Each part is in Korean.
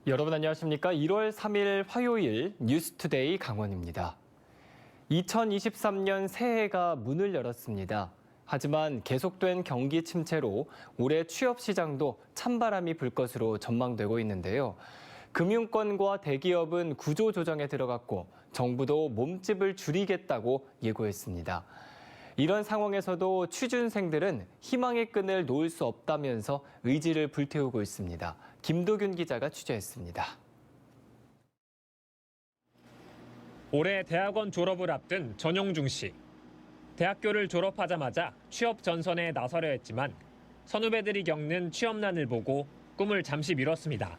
여러분 안녕하십니까? 1월 3일 화요일 뉴스투데이 강원입니다. 2023년 새해가 문을 열었습니다. 하지만 계속된 경기 침체로 올해 취업 시장도 찬바람이 불 것으로 전망되고 있는데요. 금융권과 대기업은 구조조정에 들어갔고 정부도 몸집을 줄이겠다고 예고했습니다. 이런 상황에서도 취준생들은 희망의 끈을 놓을 수 없다면서 의지를 불태우고 있습니다. 김도균 기자가 취재했습니다. 올해 대학원 졸업을 앞둔 전용중 씨. 대학교를 졸업하자마자 취업 전선에 나서려 했지만 선후배들이 겪는 취업난을 보고 꿈을 잠시 미뤘습니다.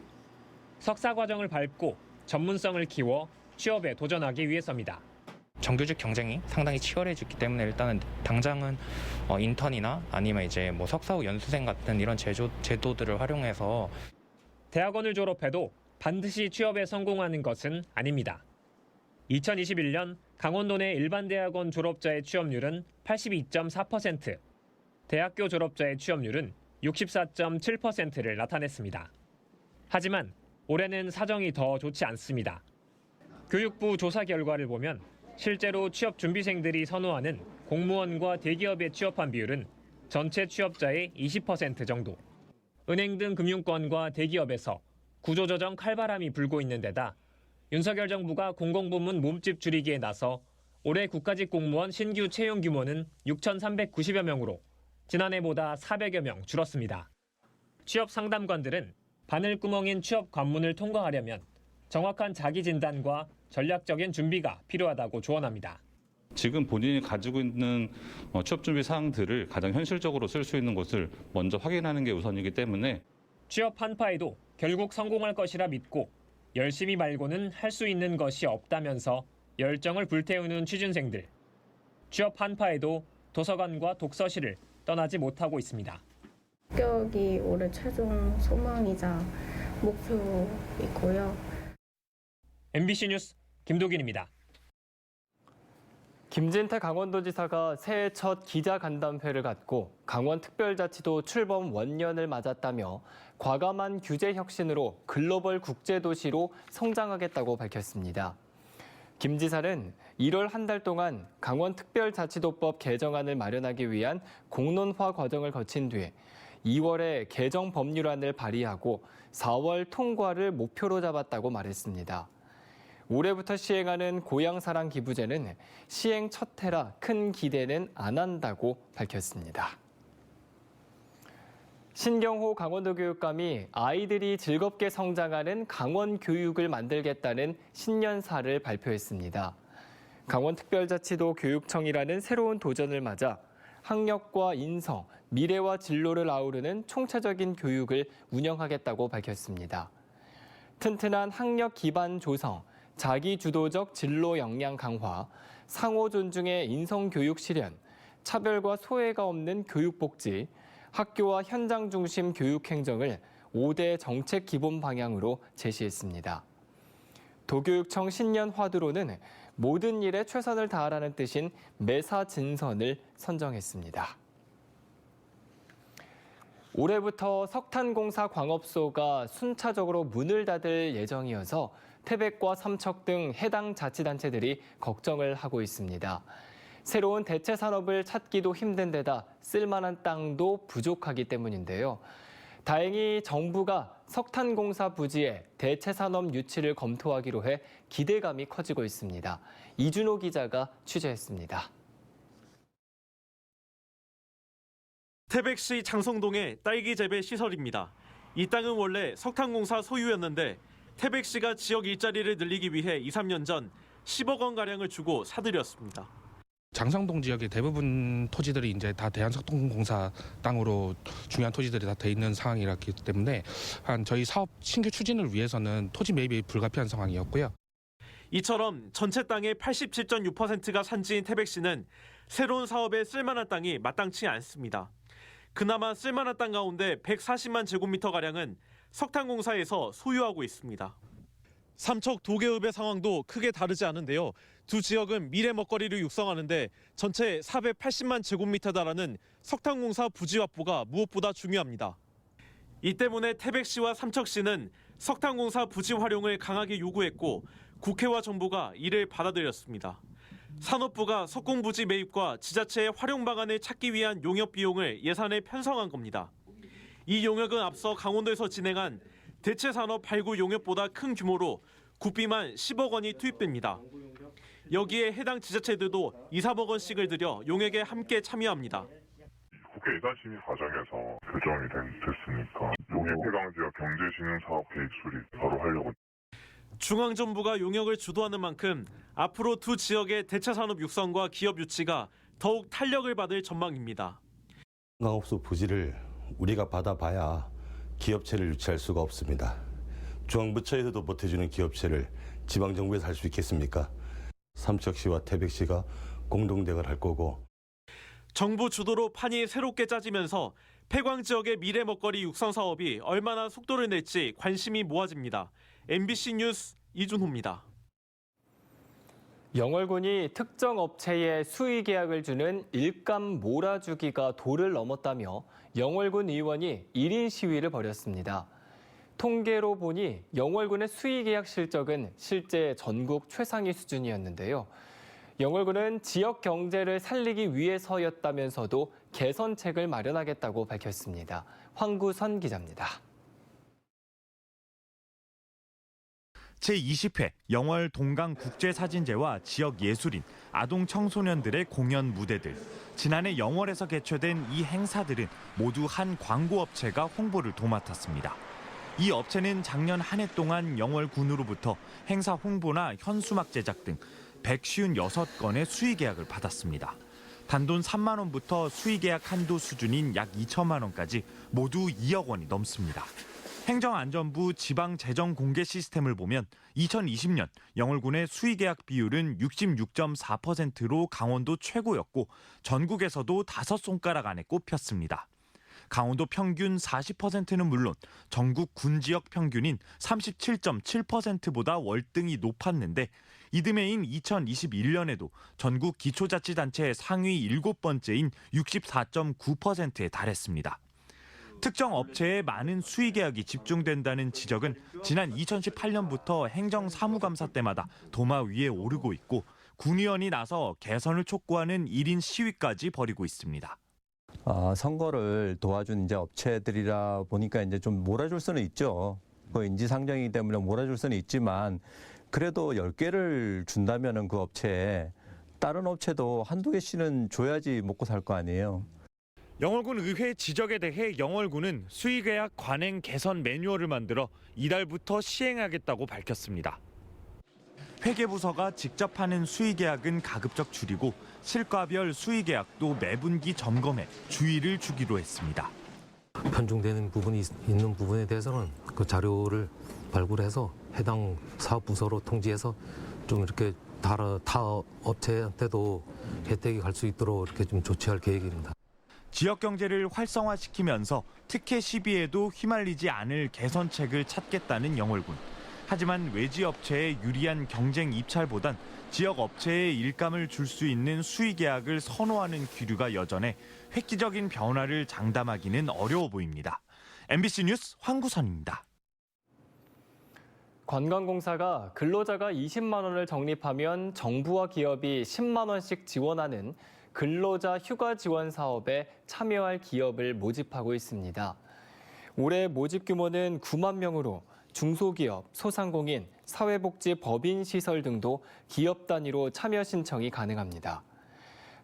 석사 과정을 밟고 전문성을 키워 취업에 도전하기 위해서입니다. 정규직 경쟁이 상당히 치열해졌기 때문에 일단은 당장은 인턴이나 아니면 이제 뭐 석사 후 연수생 같은 이런 제도들을 활용해서 대학원을 졸업해도 반드시 취업에 성공하는 것은 아닙니다. 2021년 강원도 내 일반 대학원 졸업자의 취업률은 82.4%, 대학교 졸업자의 취업률은 64.7%를 나타냈습니다. 하지만 올해는 사정이 더 좋지 않습니다. 교육부 조사 결과를 보면 실제로 취업 준비생들이 선호하는 공무원과 대기업에 취업한 비율은 전체 취업자의 20% 정도. 은행 등 금융권과 대기업에서 구조조정 칼바람이 불고 있는 데다 윤석열 정부가 공공부문 몸집 줄이기에 나서 올해 국가직 공무원 신규 채용 규모는 6,390여 명으로 지난해보다 400여 명 줄었습니다. 취업 상담관들은 바늘구멍인 취업 관문을 통과하려면 정확한 자기 진단과 전략적인 준비가 필요하다고 조언합니다. 지금 본인이 가지고 있는 취업 준비 사항들을 가장 현실적으로 쓸 수 있는 것을 먼저 확인하는 게 우선이기 때문에 취업 한파에도 결국 성공할 것이라 믿고 열심히 말고는 할 수 있는 것이 없다면서 열정을 불태우는 취준생들. 취업 한파에도 도서관과 독서실을 떠나지 못하고 있습니다. 합격이 올해 최종 소망이자 목표이고요. MBC 뉴스 김도균입니다. 김진태 강원도지사가 새해 첫 기자간담회를 갖고 강원특별자치도 출범 원년을 맞았다며 과감한 규제 혁신으로 글로벌 국제도시로 성장하겠다고 밝혔습니다. 김 지사는 1월 한 달 동안 강원특별자치도법 개정안을 마련하기 위한 공론화 과정을 거친 뒤 2월에 개정 법률안을 발의하고 4월 통과를 목표로 잡았다고 말했습니다. 올해부터 시행하는 고향사랑 기부제는 시행 첫 해라 큰 기대는 안 한다고 밝혔습니다. 신경호 강원도 교육감이 아이들이 즐겁게 성장하는 강원 교육을 만들겠다는 신년사를 발표했습니다. 강원특별자치도 교육청이라는 새로운 도전을 맞아 학력과 인성, 미래와 진로를 아우르는 총체적인 교육을 운영하겠다고 밝혔습니다. 튼튼한 학력 기반 조성, 자기주도적 진로 역량 강화, 상호 존중의 인성교육 실현, 차별과 소외가 없는 교육복지, 학교와 현장 중심 교육 행정을 5대 정책 기본 방향으로 제시했습니다. 도교육청 신년 화두로는 모든 일에 최선을 다하라는 뜻인 매사진선을 선정했습니다. 올해부터 석탄공사 광업소가 순차적으로 문을 닫을 예정이어서 태백과 삼척 등 해당 자치단체들이 걱정을 하고 있습니다. 새로운 대체 산업을 찾기도 힘든 데다 쓸만한 땅도 부족하기 때문인데요. 다행히 정부가 석탄공사 부지에 대체 산업 유치를 검토하기로 해 기대감이 커지고 있습니다. 이준호 기자가 취재했습니다. 태백시 장성동의 딸기 재배 시설입니다. 이 땅은 원래 석탄공사 소유였는데 태백시가 지역 일자리를 늘리기 위해 2, 3년 전 10억 원가량을 주고 사들였습니다. 장성동 지역의 대부분 토지들이 이제 다 대한석탄공사 땅으로 중요한 토지들이 다 돼 있는 상황이었기 때문에 저희 사업 신규 추진을 위해서는 토지 매입이 불가피한 상황이었고요. 이처럼 전체 땅의 87.6%가 산지인 태백시는 새로운 사업에 쓸만한 땅이 마땅치 않습니다. 그나마 쓸만한 땅 가운데 140만 제곱미터가량은 석탄공사에서 소유하고 있습니다. 삼척 도계읍의 상황도 크게 다르지 않은데요. 두 지역은 미래 먹거리를 육성하는데 전체 480만 제곱미터에 달하는 석탄공사 부지 확보가 무엇보다 중요합니다. 이 때문에 태백시와 삼척시는 석탄공사 부지 활용을 강하게 요구했고 국회와 정부가 이를 받아들였습니다. 산업부가 석공부지 매입과 지자체의 활용 방안을 찾기 위한 용역 비용을 예산에 편성한 겁니다. 이 용역은 앞서 강원도에서 진행한 대체산업 발굴 용역보다 큰 규모로 국비만 10억 원이 투입됩니다. 여기에 해당 지자체들도 2, 3억 원씩을 들여 용역에 함께 참여합니다. 국회 예산 심의 과정에서 결정이 됐으니까 용역 해당 지역 경제신흥 사업 계획 수립 바로 하려고. 중앙정부가 용역을 주도하는 만큼 앞으로 두 지역의 대체산업 육성과 기업 유치가 더욱 탄력을 받을 전망입니다. 관광업소 부지를 우리가 받아봐야 기업체를 유치할 수가 없습니다. 중앙부처에서도 보태주는 기업체를 지방정부에서 할 수 있겠습니까? 삼척시와 태백시가 공동대응을 할 거고. 정부 주도로 판이 새롭게 짜지면서 폐광 지역의 미래 먹거리 육성 사업이 얼마나 속도를 낼지 관심이 모아집니다. MBC 뉴스 이준호입니다. 영월군이 특정 업체에 수의 계약을 주는 일감 몰아주기가 도를 넘었다며 영월군 의원이 1인 시위를 벌였습니다. 통계로 보니 영월군의 수의 계약 실적은 실제 전국 최상위 수준이었는데요. 영월군은 지역 경제를 살리기 위해서였다면서도 개선책을 마련하겠다고 밝혔습니다. 황구선 기자입니다. 제20회 영월 동강국제사진제와 지역 예술인, 아동 청소년들의 공연 무대들. 지난해 영월에서 개최된 이 행사들은 모두 한 광고업체가 홍보를 도맡았습니다. 이 업체는 작년 한 해 동안 영월군으로부터 행사 홍보나 현수막 제작 등 156건의 수의 계약을 받았습니다. 단돈 3만 원부터 수의 계약 한도 수준인 약 2천만 원까지 모두 2억 원이 넘습니다. 행정안전부 지방재정공개 시스템을 보면 2020년 영월군의 수의 계약 비율은 66.4%로 강원도 최고였고 전국에서도 5손가락 안에 꼽혔습니다. 강원도 평균 40%는 물론 전국 군 지역 평균인 37.7%보다 월등히 높았는데 이듬해인 2021년에도 전국 기초자치단체 상위 7번째인 64.9%에 달했습니다. 특정 업체에 많은 수의 계약이 집중된다는 지적은 지난 2018년부터 행정사무감사 때마다 도마 위에 오르고 있고 군의원이 나서 개선을 촉구하는 1인 시위까지 벌이고 있습니다. 선거를 도와준 이제 업체들이라 보니까 이제 좀 몰아줄 수는 있죠. 그 인지상정이기 때문에 몰아줄 수는 있지만 그래도 10개를 준다면은 그 업체에 다른 업체도 한두 개씩은 줘야지 먹고 살 거 아니에요. 영월군 의회 지적에 대해 영월군은 수의계약 관행 개선 매뉴얼을 만들어 이달부터 시행하겠다고 밝혔습니다. 회계부서가 직접 하는 수의계약은 가급적 줄이고 실과별 수의계약도 매분기 점검해 주의를 주기로 했습니다. 편중되는 부분이 있는 부분에 대해서는 그 자료를 발굴해서 해당 사업부서로 통지해서 좀 이렇게 타 업체한테도 혜택이 갈 수 있도록 이렇게 좀 조치할 계획입니다. 지역 경제를 활성화시키면서 특혜 시비에도 휘말리지 않을 개선책을 찾겠다는 영월군. 하지만 외지 업체에 유리한 경쟁 입찰보단 지역 업체에 일감을 줄 수 있는 수의 계약을 선호하는 기류가 여전해 획기적인 변화를 장담하기는 어려워 보입니다. MBC 뉴스 황구선입니다. 관광공사가 근로자가 20만 원을 적립하면 정부와 기업이 10만 원씩 지원하는 근로자 휴가 지원 사업에 참여할 기업을 모집하고 있습니다. 올해 모집 규모는 9만 명으로 중소기업, 소상공인, 사회복지 법인 시설 등도 기업 단위로 참여 신청이 가능합니다.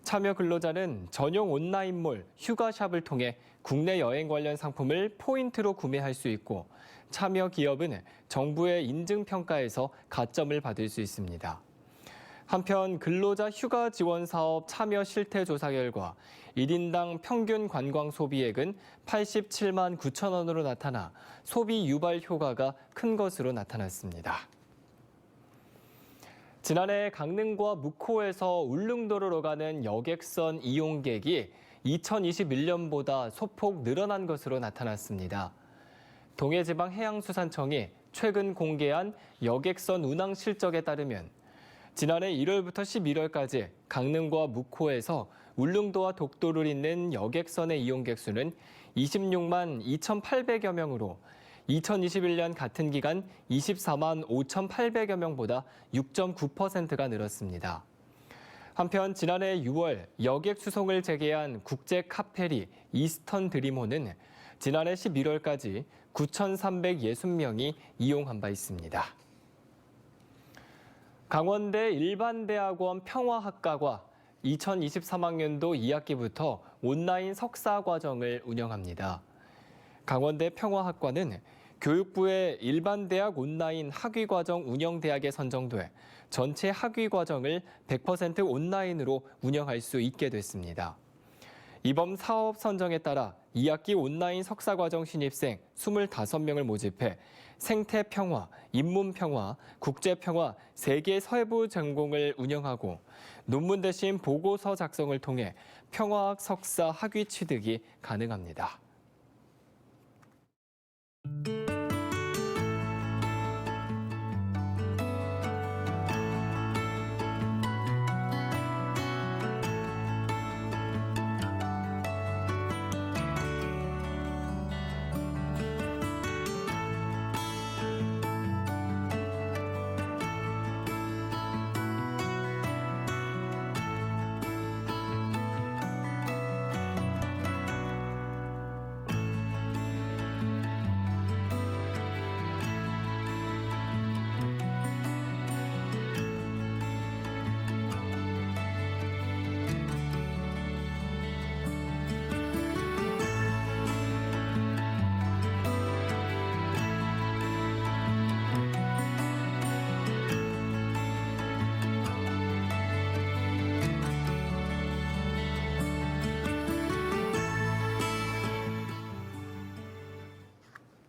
참여 근로자는 전용 온라인몰 휴가샵을 통해 국내 여행 관련 상품을 포인트로 구매할 수 있고 참여 기업은 정부의 인증평가에서 가점을 받을 수 있습니다. 한편 근로자 휴가 지원 사업 참여 실태 조사 결과 1인당 평균 관광 소비액은 87만 9천 원으로 나타나 소비 유발 효과가 큰 것으로 나타났습니다. 지난해 강릉과 묵호에서 울릉도로 가는 여객선 이용객이 2021년보다 소폭 늘어난 것으로 나타났습니다. 동해지방해양수산청이 최근 공개한 여객선 운항 실적에 따르면 지난해 1월부터 11월까지 강릉과 묵호에서 울릉도와 독도를 잇는 여객선의 이용객 수는 26만 2,800여 명으로 2021년 같은 기간 24만 5,800여 명보다 6.9%가 늘었습니다. 한편 지난해 6월 여객 수송을 재개한 국제 카페리 이스턴 드림호는 지난해 11월까지 9,360명이 이용한 바 있습니다. 강원대 일반대학원 평화학과가 2023학년도 2학기부터 온라인 석사 과정을 운영합니다. 강원대 평화학과는 교육부의 일반대학 온라인 학위과정 운영대학에 선정돼 전체 학위과정을 100% 온라인으로 운영할 수 있게 됐습니다. 이번 사업 선정에 따라 2학기 온라인 석사과정 신입생 25명을 모집해 생태평화, 인문평화, 국제평화 3개 서해부 전공을 운영하고 논문 대신 보고서 작성을 통해 평화학 석사 학위 취득이 가능합니다.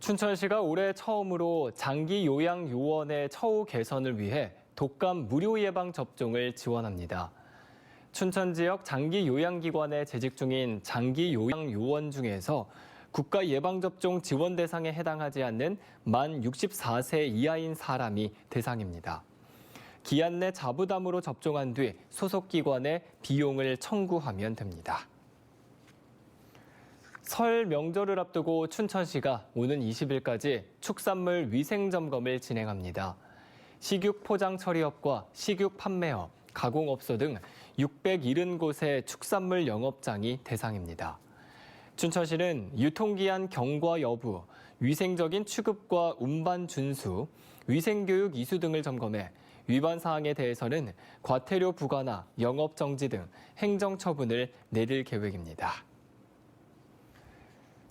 춘천시가 올해 처음으로 장기 요양 요원의 처우 개선을 위해 독감 무료 예방 접종을 지원합니다. 춘천 지역 장기 요양기관에 재직 중인 장기 요양 요원 중에서 국가 예방접종 지원 대상에 해당하지 않는 만 64세 이하인 사람이 대상입니다. 기한 내 자부담으로 접종한 뒤 소속 기관에 비용을 청구하면 됩니다. 설 명절을 앞두고 춘천시가 오는 20일까지 축산물 위생 점검을 진행합니다. 식육 포장 처리업과 식육 판매업, 가공업소 등 670곳의 축산물 영업장이 대상입니다. 춘천시는 유통기한 경과 여부, 위생적인 취급과 운반 준수, 위생교육 이수 등을 점검해 위반 사항에 대해서는 과태료 부과나 영업정지 등 행정처분을 내릴 계획입니다.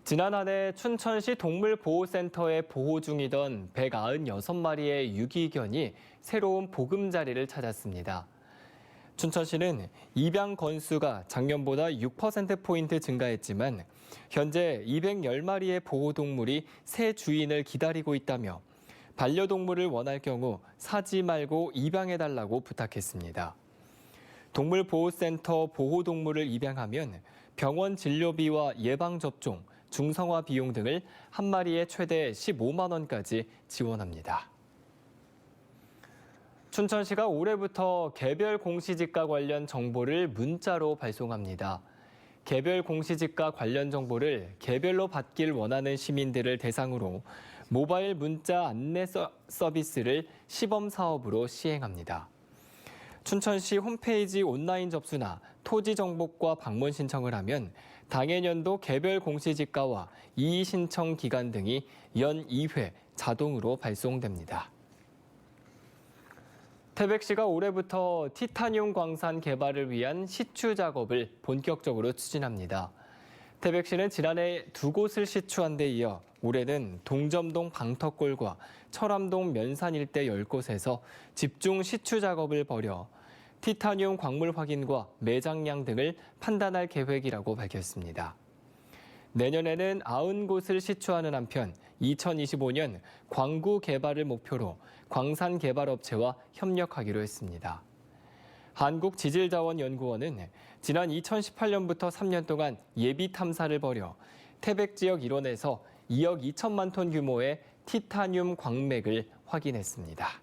지난 한 해 춘천시 동물보호센터에 보호 중이던 196마리의 유기견이 새로운 보금자리를 찾았습니다. 춘천시는 입양 건수가 작년보다 6%포인트 증가했지만 현재 210마리의 보호동물이 새 주인을 기다리고 있다며 반려동물을 원할 경우 사지 말고 입양해달라고 부탁했습니다. 동물보호센터 보호동물을 입양하면 병원 진료비와 예방접종, 중성화 비용 등을 한 마리에 최대 15만 원까지 지원합니다. 춘천시가 올해부터 개별 공시지가 관련 정보를 문자로 발송합니다. 개별 공시지가 관련 정보를 개별로 받길 원하는 시민들을 대상으로 모바일 문자 안내 서비스를 시범 사업으로 시행합니다. 춘천시 홈페이지 온라인 접수나 토지 정보과 방문 신청을 하면 당해년도 개별 공시지가와 이의 신청 기간 등이 연 2회 자동으로 발송됩니다. 태백시가 올해부터 티타늄 광산 개발을 위한 시추 작업을 본격적으로 추진합니다. 태백시는 지난해 2곳을 시추한 데 이어 올해는 동점동 방터골과 철암동 면산 일대 10곳에서 집중 시추 작업을 벌여 티타늄 광물 확인과 매장량 등을 판단할 계획이라고 밝혔습니다. 내년에는 90곳을 시추하는 한편 2025년 광구 개발을 목표로 광산 개발업체와 협력하기로 했습니다. 한국지질자원연구원은 지난 2018년부터 3년 동안 예비 탐사를 벌여 태백 지역 일원에서 2억 2천만 톤 규모의 티타늄 광맥을 확인했습니다.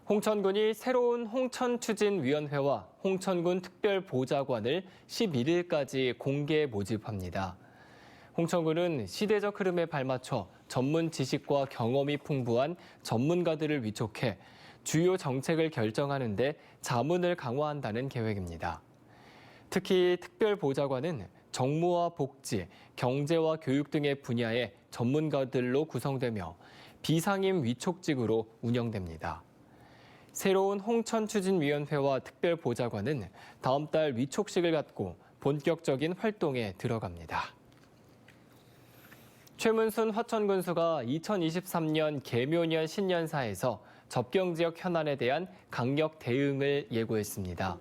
홍천군이 새로운 홍천추진위원회와 홍천군 특별보좌관을 11일까지 공개 모집합니다. 홍천군은 시대적 흐름에 발맞춰 전문 지식과 경험이 풍부한 전문가들을 위촉해 주요 정책을 결정하는 데 자문을 강화한다는 계획입니다. 특히 특별보좌관은 정무와 복지, 경제와 교육 등의 분야의 전문가들로 구성되며 비상임 위촉직으로 운영됩니다. 새로운 홍천추진위원회와 특별보좌관은 다음 달 위촉식을 갖고 본격적인 활동에 들어갑니다. 최문순 화천군수가 2023년 계묘년 신년사에서 접경지역 현안에 대한 강력 대응을 예고했습니다.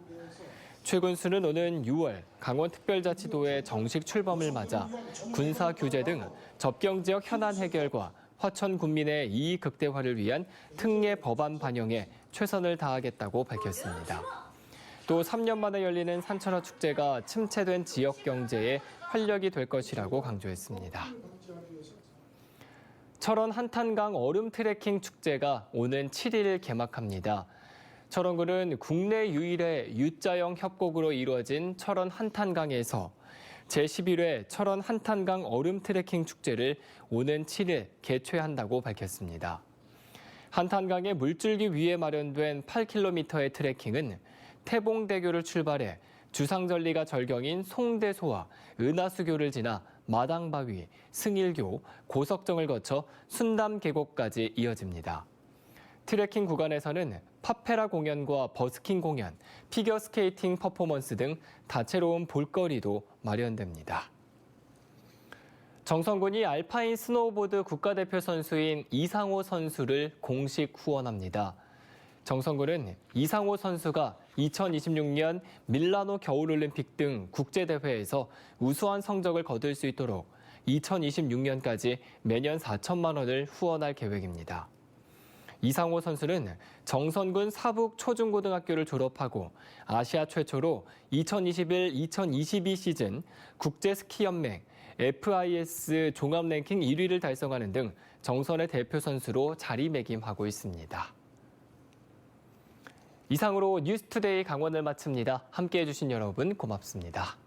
최 군수는 오는 6월 강원특별자치도의 정식 출범을 맞아 군사 규제 등 접경지역 현안 해결과 화천 군민의 이익 극대화를 위한 특례 법안 반영에 최선을 다하겠다고 밝혔습니다. 또 3년 만에 열리는 산천어 축제가 침체된 지역 경제에 활력이 될 것이라고 강조했습니다. 철원 한탄강 얼음 트레킹 축제가 오는 7일 개막합니다. 철원군은 국내 유일의 U자형 협곡으로 이루어진 철원 한탄강에서 제11회 철원 한탄강 얼음 트레킹 축제를 오는 7일 개최한다고 밝혔습니다. 한탄강의 물줄기 위에 마련된 8km의 트레킹은 태봉대교를 출발해 주상절리가 절경인 송대소와 은하수교를 지나 마당바위, 승일교, 고석정을 거쳐 순담 계곡까지 이어집니다. 트레킹 구간에서는 파페라 공연과 버스킹 공연, 피겨스케이팅 퍼포먼스 등 다채로운 볼거리도 마련됩니다. 정성군이 알파인 스노우보드 국가대표 선수인 이상호 선수를 공식 후원합니다. 정성군은 이상호 선수가 2026년 밀라노 겨울올림픽 등 국제대회에서 우수한 성적을 거둘 수 있도록 2026년까지 매년 4천만 원을 후원할 계획입니다. 이상호 선수는 정선군 사북 초중고등학교를 졸업하고 아시아 최초로 2021-2022 시즌 국제스키연맹 FIS 종합랭킹 1위를 달성하는 등 정선의 대표 선수로 자리매김하고 있습니다. 이상으로 뉴스투데이 강원을 마칩니다. 함께해 주신 여러분 고맙습니다.